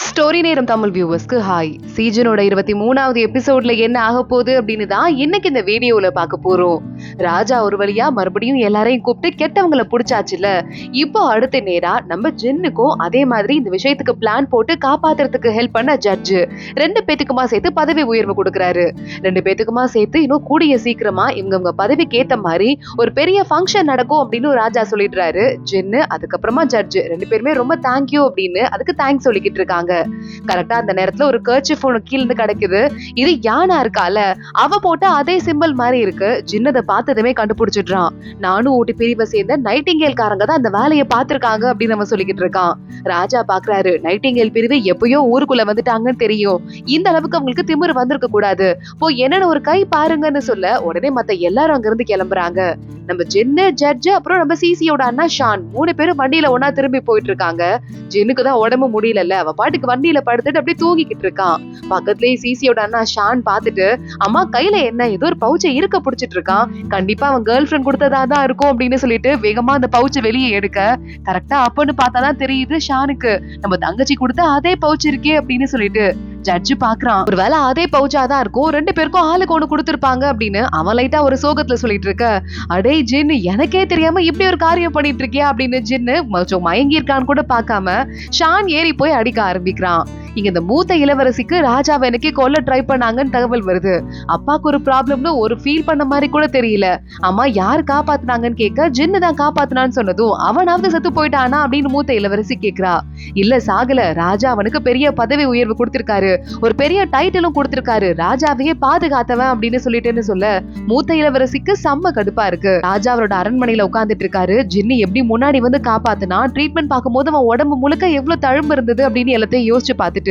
Story நேரம் Tamil வியூவர்ஸ்க்கு hi. சீசனோட 23வது எபிசோட்ல என்ன ஆக போகுது அப்படின்னு தான் இன்னைக்கு இந்த வீடியோல பார்க்க போறோம். ராஜா ஒரு வழியா மறுபடியும் எல்லாரையும் கூப்பிட்டு கெட்டவங்களை பிடிச்சாச்சுல. இப்போ அடுத்த நேரா நம்ம ஜென்னுக்கும் அதே மாதிரி இந்த விஷயத்துக்கு பிளான் போட்டு காப்பாத்துறதுக்கு ஹெல்ப் பண்ண ஜட்ஜு 2 பேத்துக்குமா சேர்த்து பதவி உயர்வு கொடுக்கறாரு. 2 பேத்துக்குமா சேர்த்து இன்னும் கூடிய சீக்கிரமா இவங்க பதவிக்கு ஏத்த மாதிரி ஒரு பெரிய ஃபங்க்ஷன் நடக்கும் அப்படின்னு ராஜா சொல்லிடுறாரு. ஜென்னு அதுக்கப்புறமா ஜட்ஜு 2 பேருமே ரொம்ப தேங்க்யூ அப்படின்னு அதுக்கு தேங்க்ஸ் சொல்லிக்கிட்டு இருக்காங்க. கரெக்டா அந்த நேரத்துல ஒரு கர்ச்சிஃப் ஒன்னு கீழ இருந்து கிடைக்குது. இது யானா இருக்கால, அவ போட்ட அதே சிம்பிள் மாதிரி இருக்கு. ஜின்னத பார்த்ததுமே கண்டுபிடிச்சிடுறான். நானும் ஓட்டி பிரிவை சேர்ந்த நைட்டிங்கேல் காரங்க தான் அந்த வேலையை பார்த்திருக்காங்க அப்படின்னு நம்ம சொல்லிக்கிட்டு இருக்கான். ராஜா பாக்குறாரு, நைட்டிங்கேல் பிரிவு எப்பயோ ஊருக்குள்ள வந்துட்டாங்கன்னு தெரியும். இந்த அளவுக்கு அவங்களுக்கு திமிரு வந்திருக்க கூடாது. போ என்னன்னு ஒரு கை பாருங்கன்னு சொல்ல உடனே மத்த எல்லாரும் அங்க இருந்து கிளம்புறாங்க. நம்ம ஜென்னு, ஜட்ஜ், அப்புறம் நம்ம சிசியோட அண்ணா ஷான் 3 பேரும் வண்டியில ஒன்னா திரும்பி போயிட்டு இருக்காங்க. ஜென்னுக்கு தான் உடம்பு முடியல, அவ பாட்டுக்கு வண்டியில படுத்துட்டு அப்படியே தூங்கிக்கிட்டு இருக்கான். பக்கத்துலயே சிசியோட அண்ணா ஷான் பாத்துட்டு, அம்மா கையில என்ன ஏதோ ஒரு பவுச்சை இருக்க புடிச்சிட்டு இருக்கான், கண்டிப்பா அவன் கேர்ள் ஃபிரெண்ட் கொடுத்ததா தான் இருக்கும் அப்படின்னு சொல்லிட்டு வேகமா அந்த பவுச்சை வெளியே எடுக்க கரெக்டா அப்பன்னு பார்த்தாதான் தெரியுது ஷானுக்கு நம்ம தங்கச்சி கொடுத்த அதே பவுச் இருக்கே அப்படின்னு சொல்லிட்டு ஜட்ஜு பாக்குறான். ஒருவேளை அதே பவுச்சாதான் இருக்கும், 2 பேருக்கும் ஆளுக்கு ஒண்ணு கொடுத்திருப்பாங்க அப்படின்னு அவன் லைட்டா ஒரு சோகத்துல சொல்லிட்டு இருக்க. அடே ஜின்னு, எனக்கே தெரியாம இப்படி ஒரு காரியம் பண்ணிட்டு இருக்கியா அப்படின்னு ஜின்னு கொஞ்சம் மயங்கி இருக்கான்னு கூட பாக்காம ஷான் ஏறி போய் அடிக்க ஆரம்பிக்கிறான். இங்க இந்த மூத்த இளவரசிக்கு ராஜாவை எனக்கு கொல்ல ட்ரை பண்ணாங்கன்னு தகவல் வருது. அப்பாக்கு ஒரு ப்ராப்ளம்னு ஒரு ஃபீல் பண்ண மாதிரி கூட தெரியல. அம்மா யாரு காப்பாத்துனாங்கன்னு கேட்க ஜின்னு தான் காப்பாத்துனான்னு சொன்னதும் அவனாவது செத்து போயிட்டானா அப்படின்னு மூத்த இளவரசி கேக்குறா. இல்ல சாகல, ராஜா அவனுக்கு பெரிய பதவி உயர்வு கொடுத்திருக்காரு, ஒரு பெரிய டைட்டிலும் கொடுத்திருக்காரு, ராஜாவையே பாதுகாத்தவன் அப்படின்னு சொல்லிட்டேன்னு சொல்ல மூத்த இளவரசிக்கு செம்ம கடுப்பா இருக்கு. ராஜா அவரோட அரண்மனையில உட்கார்ந்துட்டு இருக்காரு. ஜின்னு எப்படி முன்னாடி வந்து காப்பாத்துனா, ட்ரீட்மெண்ட் பார்க்கும்போது அவன் உடம்பு முழுக்க எவ்வளவு தழும்பு இருந்தது அப்படின்னு எல்லாத்தையும் யோசிச்சு பார்த்துட்டு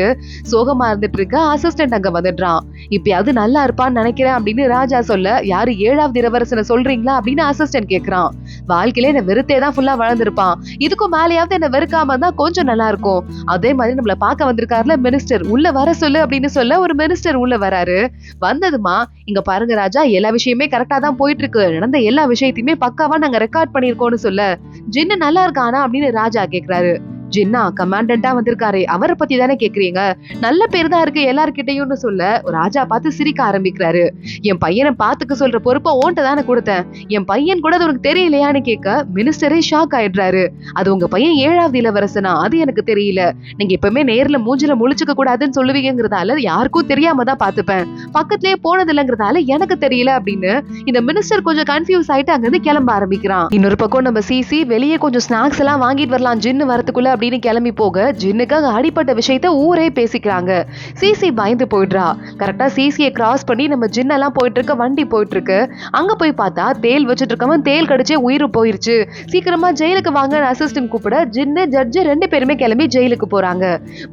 சோகமா இருந்துட்டு இருக்க அசிஸ்டன்ட் அங்க வந்துடுறான். இப்பயாவது நல்லா இருப்பான்னு நினைக்கிறேன் அப்படின்னு ராஜா சொல்ல, யாரு 7வது இளவரசனை சொல்றீங்களா அப்படின்னு அசிஸ்டன்ட் கேக்குறான். வாழ்க்கையில என்ன வெறுத்தே தான் ஃபுல்லா வளர்ந்துருப்பான், இதுக்கும் மேலேயாவது என்ன வெறுக்காம இருந்தா கொஞ்சம் நல்லா இருக்கும். அதே மாதிரி நம்மள பார்க்க வந்திருக்காருல மினிஸ்டர், உள்ள வர சொல்லு அப்படின்னு சொல்ல ஒரு மினிஸ்டர் உள்ள வராரு. வந்ததுமா, இங்க பாருங்க ராஜா, எல்லா விஷயமே கரெக்டா தான் போயிட்டு இருக்கு, நடந்த எல்லா விஷயத்தையுமே பக்காவா நாங்க ரெக்கார்ட் பண்ணிருக்கோம்னு சொல்ல, ஜின்னு நல்லா இருக்கானா அப்படின்னு ராஜா கேக்குறாரு. ஜின்னா கமாண்டண்டா வந்திருக்காரு, அவரை பத்தி தானே கேக்குறீங்க, நல்ல பேர் தான் இருக்கு எல்லார்கிட்டையும் சொல்ல ராஜா பார்த்து சிரிக்க ஆரம்பிக்கிறாரு. என் பையனை பாத்துக்க சொல்ற பொறுப்பை ஓன்ட்ட தானே கொடுத்தேன், என் பையன் கூட அது உனக்கு தெரியலையான்னு கேட்க மினிஸ்டரே ஷாக் ஆயிடுறாரு. அது உங்க பையன் 7வது இளவரசனா, அது எனக்கு தெரியல, நீங்க எப்பவுமே நேர்ல மூஞ்சில முழிச்சுக்க கூடாதுன்னு சொல்லுவீங்கிறதால யாருக்கும் தெரியாம தான் பாத்துப்பேன், பக்கத்திலேயே போனது இல்லைங்கிறதால எனக்கு தெரியல அப்படின்னு இந்த மினிஸ்டர் கொஞ்சம் கன்ஃபியூஸ் ஆயிட்டு அங்கிருந்து கிளம்ப ஆரம்பிக்கிறான். இன்னொரு பக்கம் நம்ம சிசி வெளியே கொஞ்சம் ஸ்நாக்ஸ் எல்லாம் வாங்கிட்டு வரலாம் ஜின்னு வரத்துக்குள்ள அப்படின்னு கிளம்பி போக ஜின்னுக்காக அடிப்பட்ட விஷயத்த ஊரே பேசிக்கிறாங்க. சிசி பயந்து போயிடுறா. கரெக்டா சிசியை கிராஸ் பண்ணி நம்ம ஜின்னெல்லாம் போயிட்டு இருக்க வண்டி போயிட்டு இருக்கு. அங்க போய் பார்த்தா தேல் வச்சுட்டு இருக்கவன் தேல் கடிச்சே உயிர் போயிருச்சு. சீக்கிரமா ஜெயிலுக்கு வாங்க அசிஸ்டன்ட் கூப்பிட ஜின்னு ஜட்ஜு 2 பேருமே கிளம்பி ஜெயிலுக்கு போறாங்க.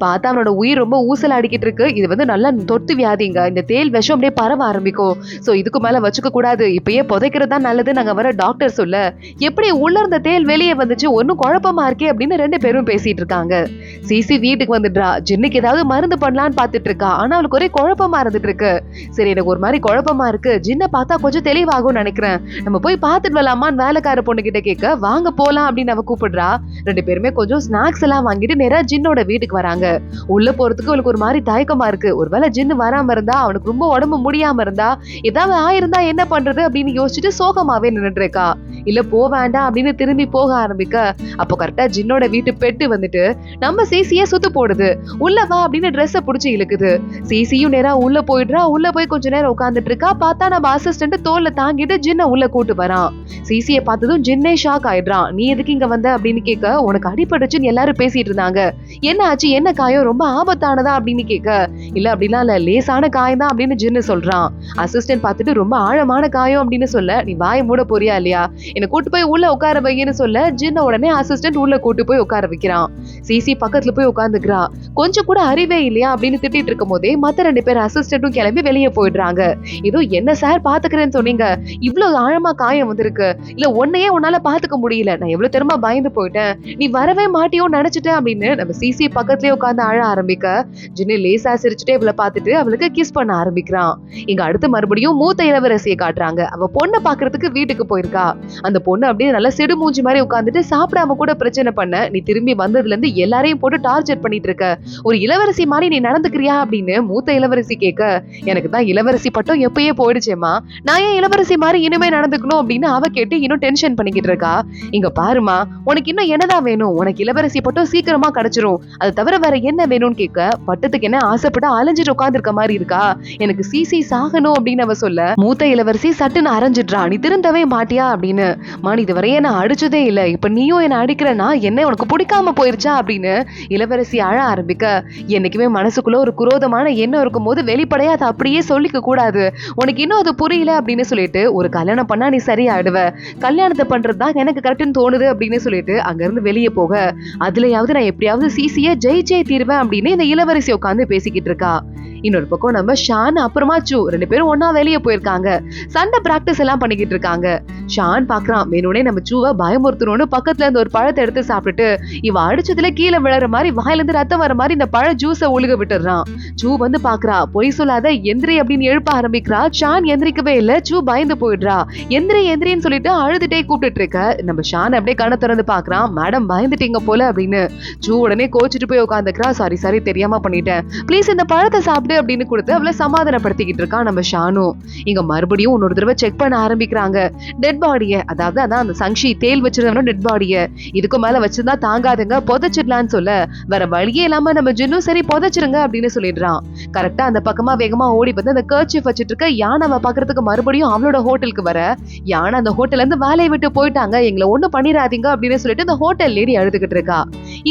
பார்த்தா அவனோட உயிர் ரொம்ப ஊசல் அடிக்கிட்டு இருக்கு. இது வந்து நல்லா தொட்டு வியாதிங்க, இந்த தேல் விஷம் அப்படியே பரவ ஆரம்பிக்கும். சோ இதுக்கு மேல வச்சுக்க கூடாது, இப்பயே புதைக்கிறது தான் நல்லது நாங்க வர டாக்டர் சொல்ல, எப்படி உள்ள இருந்த தேல் வெளியே வந்துச்சு, ஒன்னும் குழப்பமா இருக்கே அப்படின்னு 2 பேரும் பேசிட்டு இருக்காங்க. சிசி வீட்டுக்கு வந்துடுறா. ஜின்னுக்கு ஏதாவது மருந்து பண்ணலான்னு பாத்துட்டு இருக்கா. ஆனா அவளுக்கு ஒரே குழப்பமா இருந்துட்டு இருக்கு. சரி எனக்கு ஒரு மாதிரி குழப்பமா இருக்கு, ஜின்ன பார்த்தா கொஞ்சம் தெளிவாகும் நினைக்கிறேன், நம்ம போய் பாத்துட்டு வரலாமான்னு வேலைக்கார பொண்ணு கிட்ட கேட்க வாங்க போலாம் அப்படின்னு அவ கூப்பிடுறா. 2 பேருமே கொஞ்சம் ஸ்நாக்ஸ் எல்லாம் வாங்கிட்டு நேரா ஜின்னோட வீட்டுக்கு வராங்க. உள்ள போறதுக்கு அவளுக்கு ஒரு மாதிரி தயக்கமா இருக்கு. ஒருவேளை ஜின்னு வராம இருந்தா, அவனுக்கு ரொம்ப உடம்பு முடியாம இருந்தா, ஏதாவது ஆயிருந்தா என்ன பண்றது அப்படின்னு யோசிச்சுட்டு சோகமாவே நின்னுட்டு இருக்கா. இல்ல போ வேண்டாம் அப்படின்னு திரும்பி போக ஆரம்பிக்க அப்போ கரெக்டா ஜின்னோட வீட்டு பெட்டு வந்துட்டு நம்ம சிசிய சுத்து போடுது. உள்ள வா அப்படின்னு ட்ரெஸ்ஸ புடிச்சு இழுக்குது. சிசியும் நேரா உள்ள போயிடுறா. உள்ள போய் கொஞ்ச நேரம் உட்கார்ந்துட்டு இருக்கா. பார்த்தா நம்ம அசிஸ்டன்ட் தோல்ல தாங்கிட்டு ஜின்ன உள்ள கூட்டு வரான். சிசிய பார்த்ததும் ஜின்னே ஷாக் ஆயிடுறான். நீ எதுக்கு இங்க வந்த அப்படின்னு கேட்க, உனக்கு அடிபட்டுச்சுன்னு எல்லாரும் பேசிட்டு இருந்தாங்க, என்ன ஆச்சு, என்ன காயம், ரொம்ப ஆபத்தானதா அப்படின்னு கேட்க, இல்ல அப்படிலாம் இல்ல, லேசான காயம் தான் அப்படின்னு ஜின்னு சொல்றான். அசிஸ்டன்ட் பார்த்துட்டு ரொம்ப ஆழமான காயம் அப்படின்னு சொல்ல, நீ வாய் மூட போறியா இல்லையா, என்ன கூட்டு போய் உள்ள உட்கார வைன்னு சொல்ல ஜின்ன உடனே அசிஸ்டன்ட் உள்ள கூட்டு போய் உட்கார வைக்கிறான். சிசி பக்கத்துல போய் உட்கார்ந்துக்கிறா. கொஞ்சம் கூட அறிவே இல்லையா அப்படின்னு திட்டிட்டு இருக்கும் போதே மத்த 2 பேர் அசிஸ்டன்ட்டும் கிளம்பி வெளியே போயிடுறாங்க. ஏதோ என்ன சார் பாத்துக்கிறேன்னு சொன்னீங்க, இவ்வளவு ஆழமா காயம் வந்திருக்கு, இல்ல உன்னையே உன்னால பாத்துக்க முடியல, நான் எவ்வளவு தெரியுமா பயந்து போயிட்டேன், நீ வரவே மாட்டியோன்னு நினைச்சிட்டேன் அப்படின்னு நம்ம சிசி பக்கத்துலயே உட்கார்ந்து அழ ஆரம்பிக்க ஜின்னு லேசா சிரிச்சுட்டே இவளை பார்த்துட்டு அவளுக்கு கிஸ் பண்ண ஆரம்பிக்கிறான். இங்க அடுத்து மறுபடியும் மூத்த இளவரசியை காட்டுறாங்க. அவ பொண்ணை பாக்குறதுக்கு வீட்டுக்கு போயிருக்கா. அந்த பொண்ணு அப்படியே நல்லா சிடு மூஞ்சி மாதிரி உட்கார்ந்துட்டு சாப்பிடாம கூட பிரச்சனை பண்ண, நீ திரும்பி வந்ததுல இருந்து எல்லாரையும் போட்டு டார்ச்சர் பண்ணிட்டு இருக்க, ஒரு இளவரசி மாதிரி நீ நடந்துக்கிறியா அப்படின்னு மூத்த இளவரசி கேட்க, எனக்கு தான் இளவரசி பட்டம் எப்பயே போயிடுச்சேம்மா, நான் ஏன் இளவரசி மாதிரி இனிமே நடந்துக்கணும் அப்படின்னு அவ கேட்டு இன்னும் டென்ஷன் பண்ணிக்கிட்டு இருக்கா. இங்க பாருமா, உனக்கு இன்னும் என்னதான் வேணும், உனக்கு இளவரசி பட்டம் சீக்கிரமா கிடைச்சிரும், அது தவிர வேற என்ன வேணும்னு கேட்க, பட்டத்துக்கு என்ன ஆசைப்பட்டு அலைஞ்சிட்டு உட்கார்ந்து இருக்க மாதிரி இருக்கா, எனக்கு சிசி சாகணும் அப்படின்னு அவ சொல்ல, மூத்த இளவரசி சட்டுன்னு அரைஞ்சிடுறா, நீ திருந்தவே மாட்டியா அப்படின்னு. இதுவரையே நான் அடிச்சதே இல்ல, இப்ப நீயும் என்ன அடிக்கிறனா, என்ன உனக்கு பிடிக்காம போயிருச்சா அப்படின்னு இளவரசி அழ ஆரம்பிக்க, என்னைக்குமே மனசுக்குள்ள ஒரு குரோதமான எண்ணம் இருக்கும் போது வெளிப்படையா அதை அப்படியே சொல்லிக்க கூடாது, உனக்கு இன்னும் அது புரியல அப்படின்னு சொல்லிட்டு, ஒரு கல்யாணம் பண்ணா நீ சரியாயிடுவ, கல்யாணத்தை பண்றதுதான் எனக்கு கரெக்ட்னு தோணுது அப்படின்னு சொல்லிட்டு அங்க இருந்து வெளியே போக, அதுலயாவது நான் எப்படியாவது சிசிய ஜெயிச்சே தீர்வேன் அப்படின்னு இந்த இளவரசி உட்காந்து பேசிக்கிட்டு இருக்கா. இன்னொரு பக்கம் நம்ம ஷான் அப்புறமா சூ ரெண்டு பேரும் ஒன்னா வெளியே போயிருக்காங்க, சண்டை பிராக்டிஸ் எல்லாம் பண்ணிக்கிட்டு இருக்காங்க. ஷான் பாக்குறான், வேணும்னே நம்ம சூவை பயமுறுத்தணும்னு பக்கத்துல இருந்து ஒரு பழத்தை எடுத்து சாப்பிட்டுட்டு, இவ அடிச்சதுல கீழே விழற மாதிரி வாயில இருந்து ரத்தம் வர மாதிரி இந்த பழ ஜூஸை ஒழுக விட்டுறான். சூ வந்து பாக்குறா, பொய் சொல்லாத எந்திரி அப்படின்னு எழுப்ப ஆரம்பிக்கிறா. ஷான் எந்திரிக்கவே இல்ல, சூ பயந்து போயிடுறா. எந்திரின்னு சொல்லிட்டு அழுதுட்டே கூப்பிட்டு இருக்க நம்ம ஷான் அப்படியே கண்ணை திறந்து பாக்குறான், மேடம் பயந்துட்டீங்க போல அப்படின்னு. சூ உடனே கோச்சிட்டு போய் உட்காந்துக்கிறா, சாரி தெரியாம பண்ணிட்டேன், பிளீஸ் இந்த பழத்தை சாப்பிட்டு அப்படின்னு கொடுத்து அவளை சமாதானப்படுத்திக்கிட்டு இருக்கான் நம்ம ஷானு. இங்க மறுபடியும் இன்னொரு தடவை செக் பண்ண ஆரம்பிக்கிறாங்க டெட் பாடிய, அதாவது அதான் அந்த சங்ஷி தேல் வச்சிருந்தவனோட டெட் பாடிய. இதுக்கு மேல வச்சிருந்தா தாங்காதுங்க, புதைச்சிடலான்னு சொல்ல, வேற வழியே இல்லாம நம்ம ஜின்னும் சரி புதைச்சிருங்க அப்படின்னு சொல்லிடுறான். கரெக்டா அந்த பக்கமா வேகமா ஓடி வந்து அந்த கர்ச்சீஃப் வச்சிட்டு இருக்க யானாவை பாக்குறதுக்கு மறுபடியும் அவளோட ஹோட்டலுக்கு வர, யானை அந்த ஹோட்டல்ல இருந்து வேலையை விட்டு போயிட்டாங்க, எங்களை ஒண்ணும் பண்ணிடாதீங்க அப்படின்னு சொல்லிட்டு அந்த ஹோட்டல் லேடி அழுதுகிட்டு இருக்கா.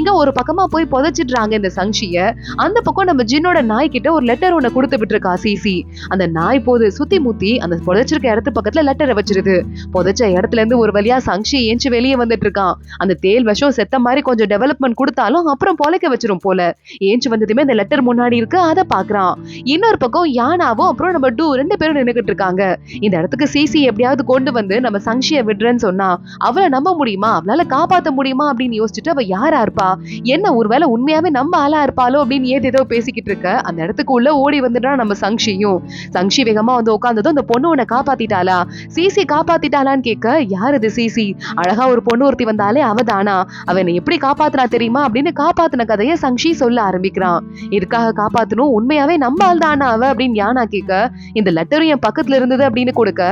இங்க ஒரு பக்கமா போய் புதைச்சிடுறாங்க இந்த சங்ஷிய. அந்த பக்கம் நம்ம ஜின்னோட நாய் கிட்ட ஒரு லெட்டர் ஒண்ணு கொடுத்து விட்டுருக்கா சிசி. அந்த நாய் போது சுத்தி முத்தி அந்த புதைச்சிருக்க இடத்து பக்கத்துல லெட்டரை வச்சிருது. புதைச்ச இடத்துல இருந்து ஒரு வழியா சங்ஷி ஏஞ்சி வெளியே வந்துட்டு இருக்கான். அந்த தேல் விஷம் செத்த மாதிரி கொஞ்சம் டெவலப்மெண்ட் கொடுத்தாலும் அப்புறம் பொழைக்க வச்சிரும் போல. ஏஞ்சி வந்ததுமே அந்த லெட்டர் முன்னாடி இருக்கு, அதை பாக்குறான். இன்னொரு பக்கம் யானாவும் அப்புறம் நம்ம டூ ரெண்டு பேரும் நின்னுகிட்டு இருக்காங்க. இந்த இடத்துக்கு சிசி எப்படியாவது கொண்டு வந்து நம்ம சங்ஷிய விடுறேன்னு சொன்னா அவளை நம்ப முடியுமா, அவளால காப்பாத்த முடியுமா அப்படின்னு யோசிச்சுட்டு அவ யாரா இருப்பா, என்ன ஒருவேளை உண்மையாவே நம்ம ஆளா இருப்பாளோ அப்படின்னு ஏதோ பேசிக்கிட்டு இருக்க அந்த இடத்துக்கு உள்ள ஓடி வந்துட்டா நம்ம சங்ஷியும். சங்ஷி வேகமா வந்து உட்கார்ந்ததும் அந்த பொண்ணு உன்னை காப்பாத்திட்டாளா, சிசி காப்பாத்திட்டாளான்னு கேட்க, யார் இது சிசி, அழகா ஒரு பொண்ணு ஒருத்தி வந்தாலே அவதானா, அவனை எப்படி காப்பாத்தினா தெரியுமா அப்படின்னு காப்பாத்தின கதையை சங்ஷி சொல்ல ஆரம்பிக்கிறான். இதுக்காக காப்பாத்தணும், உண்மையாவே நம்ம ஆள் தானா அவ அப்படின்னு யானா கேட்க, இந்த லெட்டரும் என் பக்கத்துல இருந்தது அப்படின்னு கொடுக்க,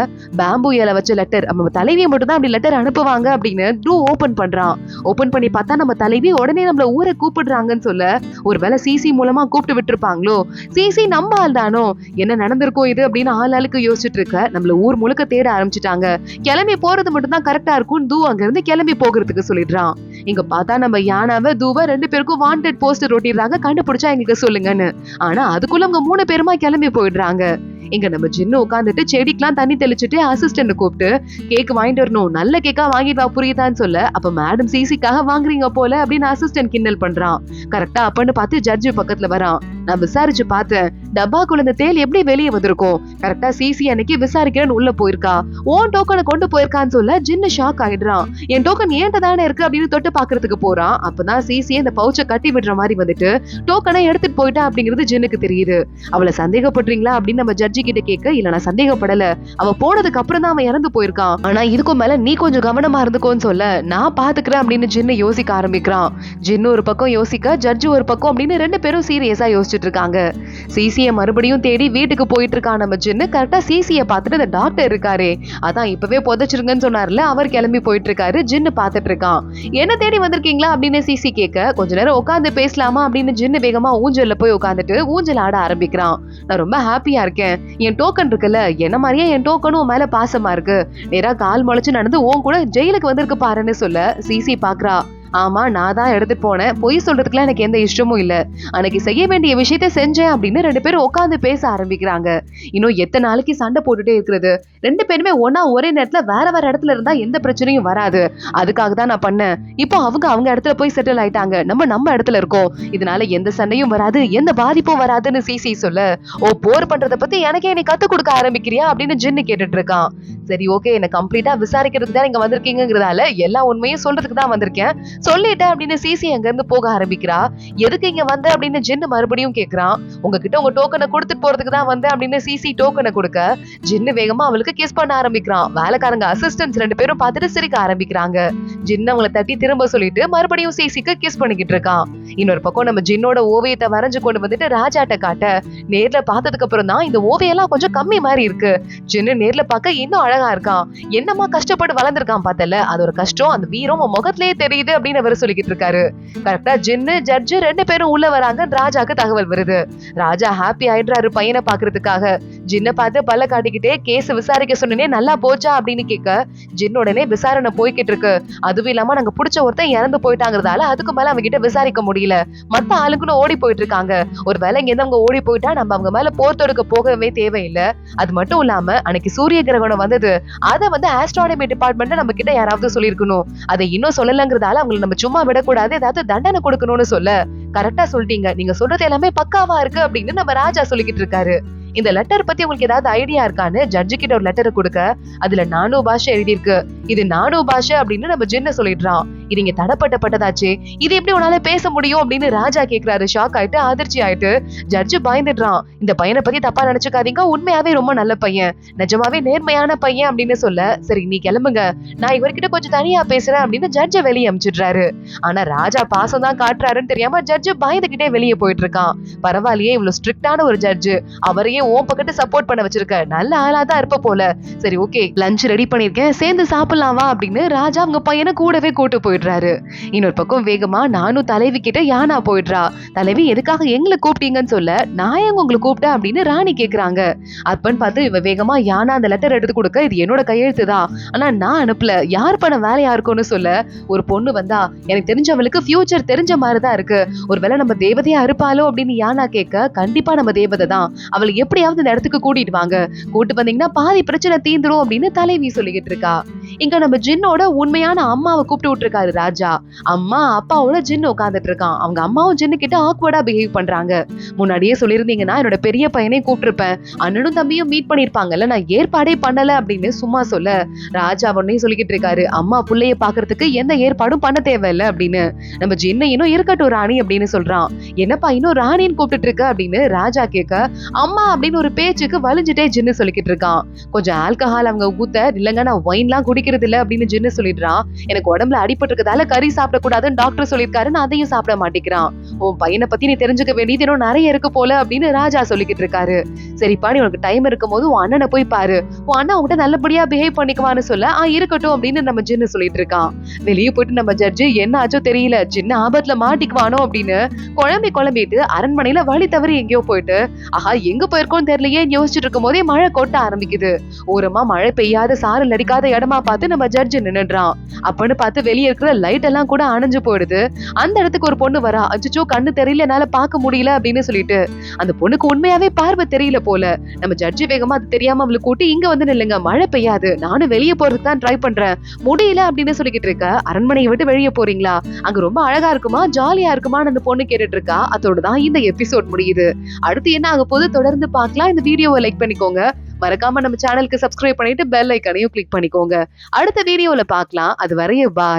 பேம்பு இலை வச்ச லெட்டர், நம்ம தலைவியை மட்டும் தான் அப்படி லெட்டர் அனுப்புவாங்க அப்படின்னு டூ ஓபன் பண்றான். ஓபன் பண்ணி பார்த்தா நம்ம தலைவி உடனே நம்மள ஊரை கூப்பிடுறாங்கன்னு சொல்ல, ஒருவேளை சிசி மூலமா கூப்பிட்டு விட்டுருப்பாங்களோ, சிசி நம்ம ஆள் தானோ, என்ன நடந்திருக்கோ இது அப்படின்னு ஆளுக்கு யோசிச்சுட்டு இருக்க, நம்மள ஊர் முழுக்க தேட ஆரம்பிச்சுட்டாங்க, கிளம்பி போறது மட்டும் தான் கரெக்டா இருக்கும், தூ அங்க இருந்து கிளம்பி போகிறதுக்கு சொல்லிடுறான். இங்க பார்த்தா நம்ம யானாவ தூவ ரெண்டு பேருக்கும் வாண்டட் போஸ்டர் ஒட்டிடுறாங்க, கண்டுபிடிச்சா எங்களுக்கு சொல்லுங்கன்னு. ஆனா அதுக்குள்ள அவங்க 3 பேருமா கிளம்பி போயிடுறாங்க. இங்க நம்ம ஜின்னு உட்காந்துட்டு செடிக்கெல்லாம் தண்ணி தெளிச்சுட்டு அசிஸ்டன்ட் கூப்பிட்டு கேக் வாங்கிட்டு வரணும், நல்ல கேக்கா வாங்கிட்டு வா புரியுதான்னு சொல்ல, அப்ப மேடம் சிசிக்காக வாங்குறீங்க போல அப்படின்னு அசிஸ்டன்ட் கிண்டல் பண்றான். கரெக்டா அப்பன்னு பார்த்து ஜட்ஜு பக்கத்துல வரான். நான் விசாரிச்சு பார்த்தேன், டப்பாக்குள்ள இந்த தேல் எப்படி வெளியே வந்திருக்கும், கரெக்டா சிசி அன்னைக்கு விசாரிக்கிறேன்னு உள்ள போயிருக்கா, ஓன் டோக்கனை கொண்டு போயிருக்கான்னு சொல்ல ஜின்னு ஷாக் ஆயிடுறான். என் டோக்கன் ஏன்ட்ட தானே இருக்கு அப்படின்னு தொட்டு பாக்குறதுக்கு போறான். அப்பதான் சிசி அந்த பவுச்சை கட்டி விடுற மாதிரி வந்துட்டு டோக்கனை எடுத்துட்டு போயிட்டா அப்படிங்கிறது ஜின்னுக்கு தெரியுது. அவளை சந்தேகப்படுறீங்களா அப்படின்னு நம்ம ஜட்ஜி கிட்ட கேட்க, இல்ல நான் சந்தேகப்படல, அவ போனதுக்கு அப்புறம் தான் அவன் இறந்து போயிருக்கான், ஆனா இதுக்கும் மேல நீ கொஞ்சம் கவனமா இருந்துக்கோன்னு சொல்ல, நான் பாத்துக்கிறேன் அப்படின்னு ஜின்னு யோசிக்க ஆரம்பிக்கிறான். ஜின்னு ஒரு பக்கம் யோசிக்க, ஜட்ஜு ஒரு பக்கம் அப்படின்னு ரெண்டு பேரும் சீரியஸா யோசிச்சுட்டு இருக்காங்க. சிசிய மறுபடியும் தேடி வீட்டுக்கு போயிட்டு இருக்கான் நம்ம ஜின்னு. கரெக்டா சிசிய பார்த்துட்டு அந்த டாக்டர் இருக்காரு, அதான் இப்பவே புதைச்சிருங்கன்னு சொன்னார்ல, அவர் கிளம்பி போயிட்டு இருக்காரு. ஜின்னு பாத்துட்டு இருக்கான். என்ன தேடி வந்திருக்கீங்களா அப்படின்னு சிசி கேட்க, கொஞ்ச நேரம் உட்காந்து பேசலாமா அப்படின்னு ஜின்னு வேகமா ஊஞ்சல்ல போய் உட்காந்துட்டு ஊஞ்சல் ஆட ஆரம்பிக்கிறான். நான் ரொம்ப ஹாப்பியா இருக்கேன், என் டோக்கன் இருக்குல்ல, என்ன மாதிரியே என் டோக்கனும் மேல பாசமா இருக்கு, நேரா கால் முளைச்சு நடந்து உன் கூட ஜெயிலுக்கு வந்திருக்கு பாருன்னு சொல்ல, சிசி பாக்குறா. ஆமா, நான் தான் எடுத்துட்டு போனேன், பொய் சொல்றதுக்குலாம் எனக்கு எந்த இஷ்டமும் இல்ல, அன்னைக்கு செய்ய வேண்டிய விஷயத்த செஞ்சேன் அப்படின்னு ரெண்டு பேரும் உட்காந்து பேச ஆரம்பிக்கிறாங்க. இன்னும் எத்தனை நாளைக்கு சண்டை போட்டுட்டே இருக்கிறது, ரெண்டு பேருமே ஒன்னா ஒரே நேரத்துல வேற வேற இடத்துல இருந்தா எந்த பிரச்சனையும் வராது, அதுக்காக தான் நான் பண்ணேன். இப்போ அவங்க இடத்துல போய் செட்டில் ஆயிட்டாங்க, நம்ம இடத்துல இருக்கோம், இதனால எந்த சண்டையும் வராது, எந்த பாதிப்பும் வராதுன்னு சிசி சொல்ல, ஓ போர் பண்றத பத்தி எனக்கே நீ கத்து கொடுக்க ஆரம்பிக்கிறியா அப்படின்னு ஜின்னு கேட்டுட்டு இருக்கான். சரி ஓகே, என்ன கம்ப்ளீட்டா விசாரிக்கிறதுக்கு தான் இங்க வந்திருக்கீங்கிறதால எல்லா உண்மையும் சொல்றதுக்கு தான் வந்திருக்கேன், சொல்லிட்டேன் அப்படின்னு சிசி அங்க இருந்து போக ஆரம்பிக்கிறா. எதுக்கு இங்க வந்த அப்படின்னு ஜின்னு மறுபடியும் கேக்குறான். உங்ககிட்ட உங்க டோக்கனை கொடுத்துட்டு போறதுக்கு தான் வந்தேன் அப்படின்னு சிசி டோக்கனை கொடுக்க ஜின்னு வேகமா அவளுக்கு கிஸ் பண்ண ஆரம்பிக்கிறான். வேலைக்காரங்க அசிஸ்டன்ட்ஸ் 2 பேரும் பார்த்துட்டு சிரிக்க ஆரம்பிக்கிறாங்க. ஜின்னு அவங்கள தட்டி திரும்ப சொல்லிட்டு மறுபடியும் சிசிக்கு கிஸ் பண்ணிக்கிட்டு இருக்கான். இன்னொரு பக்கம் நம்ம ஜின்னோட ஓவியத்தை வரைஞ்சு கொண்டு வந்துட்டு ராஜாட்ட காட்ட, நேர்ல பார்த்ததுக்கு அப்புறம் தான் இந்த ஓவியம் எல்லாம் கொஞ்சம் கம்மி மாதிரி இருக்கு, ஜின்னு நேர்ல பார்க்க இன்னும் அழகா இருக்கான், என்னமா கஷ்டப்பட்டு வளர்ந்துருக்கான் பார்த்தல, அதோட கஷ்டம் அந்த வீரம் முகத்திலேயே தெரியுது அப்படின்னு அவர் சொல்லிக்கிட்டு இருக்காரு. கரெக்டா ஜின்னு ஜட்ஜு 2 பேரும் உள்ள வராங்க. ராஜாக்கு தகவல் வருது. ராஜா ஹாப்பி ஆயிடுறாரு பையனை பாக்குறதுக்காக. ஜின்ன பார்த்து பல்ல காட்டிக்கிட்டே, கேஸ் விசாரிக்க சொன்னனே நல்லா போச்சா அப்படின்னு கேட்க, ஜின் உடனே விசாரணை போய்கிட்டு இருக்கு, அதுவும் இல்லாம நாங்க புடிச்ச ஒருத்தன் இறந்து போயிட்டாங்கிறதால அதுக்கு மேல அவங்க கிட்ட விசாரிக்க முடியல, மத்த ஆளுக்குன்னு ஓடி போயிட்டு இருக்காங்க, ஒருவேளை இங்க இருந்து அவங்க ஓடி போயிட்டா நம்ம அவங்க மேல போர் தொடுக்க போகவே தேவையில்லை. அது மட்டும் இல்லாம அன்னைக்கு சூரிய கிரகணம் வந்தது, அதை ஆஸ்ட்ரானமி டிபார்ட்மெண்ட்ல நம்ம கிட்ட யாராவது சொல்லிருக்கணும், அதை இன்னும் சொல்லலங்கிறதால அவங்களை நம்ம சும்மா விடக்கூடாது, ஏதாவது தண்டனை கொடுக்கணும்னு சொல்ல, கரெக்டா சொல்லிட்டீங்க, நீங்க சொல்றது எல்லாமே பக்காவா இருக்கு அப்படின்னு நம்ம ராஜா சொல்லிக்கிட்டு இருக்காரு. இந்த லெட்டர் பத்தி உங்களுக்கு ஏதாவது ஐடியா இருக்கான்னு ஜட்ஜு கிட்ட ஒரு லெட்டரை கொடுக்க, அதுல நானோ பாஷை எழுதி இருக்கு. இது நானோ பாஷை அப்படின்னு நம்ம ஜின்ன சொல்லிடுறான். இது இங்க தடப்பட்டதாச்சே, இது எப்படி உன்னால பேச முடியும் அப்படின்னு ராஜா கேக்குறாரு. ஷாக் ஆயிட்டு அதிர்ச்சி ஆயிட்டு ஜட்ஜு பயந்துடுறான். இந்த பையனை பத்தி தப்பா நினைச்சுக்காதீங்க, உண்மையாவே ரொம்ப நல்ல பையன், நிஜமாவே நேர்மையான பையன் அப்படின்னு சொல்ல, சரி நீ கிளம்புங்க, நான் இவர்கிட்ட கொஞ்சம் தனியா பேசுறேன் அப்படின்னு ஜட்ஜ வெளியே அனுப்பிச்சிடுறாரு. ஆனா ராஜா பாசம் தான் காட்டுறாருன்னு தெரியாம ஜட்ஜு பயந்துகிட்டே வெளியே போயிட்டு இருக்கான். பரவாயில்லையே, இவ்வளவு ஸ்ட்ரிக்டான ஒரு ஜட்ஜு, அவரையே ஓம் பக்கத்து சப்போர்ட் பண்ண வச்சிருக்க, நல்ல ஆளா தான் இருப்ப போல, சரி ஓகே லஞ்ச் ரெடி பண்ணிருக்கேன், சேர்ந்து சாப்பிடலாம் வா அப்படின்னு ராஜா அவங்க பையனை கூடவே கூட்டு போயிடுறாரு. இன்னொரு பக்கம் வேகமா நானும் தலைவி கிட்ட யானா போயிடுறா. தலைவி எதுக்காக எங்களை கூப்பிட்டீங்கன்னு சொல்ல, நான் எங்க உங்களை கூப்பிட்டேன் அப்படின்னு ராணி கேக்குறாங்க. அப்பன்னு பார்த்து இவ வேகமா யானா அந்த லெட்டர் எடுத்து கொடுக்க, இது என்னோட கையெழுத்து தான், ஆனா நான் அனுப்பல, யார் பண்ண வேலையா இருக்கும்னு சொல்ல, ஒரு பொண்ணு வந்தா எனக்கு தெரிஞ்சவளுக்கு ஃபியூச்சர் தெரிஞ்ச மாதிரிதான் இருக்கு, ஒருவேளை நம்ம தேவதையா இருப்பாளோ அப்படின்னு யானா கேட்க, கண்டிப்பா நம்ம தேவதை தான், அவளை எப்படியாவது இந்த இடத்துக்கு கூட்டிட்டு வாங்க, கூட்டு வந்தீங்கன்னா பாதி பிரச்சனை தீந்துரும் அப்படின்னு தலைவி சொல்லிக்கிட்டு இருக்கா. இங்க நம்ம ஜின்னோட உண்மையான அம்மாவை கூப்பிட்டு விட்டுருக்காரு ராஜா. அம்மா அப்பாவோட ஜின் உட்காந்துட்டு இருக்கான். அவங்க அம்மாவும் ஜின்னு கிட்ட ஆக்வர்டா பிஹேவ் பண்றாங்க. முன்னாடியே சொல்லியிருந்தீங்கன்னா என்னோட பெரிய பையனை கூப்பிட்டுருப்பேன், அண்ணனும் தம்பியும் மீட் பண்ணிருப்பாங்கல்ல, நான் ஏற்பாடே பண்ணல அப்படின்னு சும்மா சொல்ல, ராஜா உடனே சொல்லிக்கிட்டு இருக்காரு, அம்மா புள்ளைய பாக்குறதுக்கு எந்த ஏற்பாடும் பண்ண தேவையில்லை அப்படின்னு. நம்ம ஜின்னு இன்னும் இருக்கட்டும் ராணி அப்படின்னு சொல்றான். என்னப்பா இன்னும் ராணின்னு கூப்பிட்டு இருக்க அப்படின்னு ராஜா கேட்க, அம்மா அப்படின்னு ஒரு பேச்சுக்கு வலிஞ்சிட்டே ஜின்னு சொல்லிக்கிட்டு இருக்கான். கொஞ்சம் ஆல்கஹால் அவங்க ஊத்த, இல்லங்க நான் ஒயின்லாம் குடிக்கிறது இல்ல அப்படின்னு ஜின்னு சொல்லிடுறான். எனக்கு உடம்புல அடிபட்டு இருக்கதால கறி சாப்பிடக்கூடாதுன்னு டாக்டர் சொல்லிருக்காரு, நான் அதையும் சாப்பிட மாட்டேங்கிறான். உன் பையனை பத்தி நீ தெரிஞ்சுக்க வேண்டியது இன்னும் நிறைய இருக்கு போல அப்படின்னு ராஜா சொல்லிக்கிட்டு இருக்காரு. சரிப்பா, நீ உனக்கு டைம் இருக்கும் போது உன் அண்ணனை போய் பாரு, உன் அண்ணன் உன்கிட்ட நல்லபடியா பிஹேவ் பண்ணிக்குவான்னு சொல்ல, இருக்கட்டும் அப்படின்னு நம்ம ஜின்னு சொல்லிட்டு இருக்கான். வெளியே போயிட்டு நம்ம ஜட்ஜு என்ன ஆச்சோ தெரியல, சின்ன ஆபத்துல மாட்டிக்குவானோ அப்படின்னு குழம்பிட்டு அரண்மனையில வழி தவறி எங்கேயோ போயிட்டு, ஆஹா எங்க போயிருக்கோம் தெரியலையே யோசிச்சுட்டு இருக்கும் போதே மழை கொட்ட ஆரம்பிக்குது. ஓரமா மழை பெய்யாத சாரல் அடிக்காத இடமா பார்த்து நம்ம ஜட்ஜு நின்னுடுறான். அப்பன்னு பார்த்து வெளியே இருக்கிற லைட் எல்லாம் கூட அணைஞ்சு போயிடுது. அந்த இடத்துக்கு ஒரு பொண்ணு வரா. அச்சோ கண்ணு தெரியல, என்னால பார்க்க முடியல அப்படின்னு சொல்லிட்டு, அந்த பொண்ணுக்கு உண்மையாவே பார்வை தெரியல போல. நம்ம ஜட்ஜு வேகமா அது தெரியாம அவளை கூட்டி, இங்க வந்து நில்லுங்க, மழை பெய்யாது, நானும் வெளியே போறதுக்கு தான் ட்ரை பண்றேன், முடியல அப்படின்னு சொல்லிக்கிட்டு இருக்க. அரண்மனையை விட்டு வெளியே போறீங்களா, அங்க ரொம்ப அழகா இருக்குமா ஜாலியா இருக்குமான்னு அந்த பொண்ணு கேட்டுட்டு இருக்கா. அதோட தான் இந்த எபிசோட் முடியுது. அடுத்து என்ன ஆக போது தொடர்ந்து பார்க்கலாம். இந்த வீடியோவை லைக் பண்ணிக்கோங்க, மறக்காம நம்ம சேனலுக்கு சப்ஸ்கிரைப் பண்ணிட்டு பெல் ஐக்கானையும் கிளிக் பண்ணிக்கோங்க. அடுத்த வீடியோல பார்க்கலாம். அது வரைய பாய்.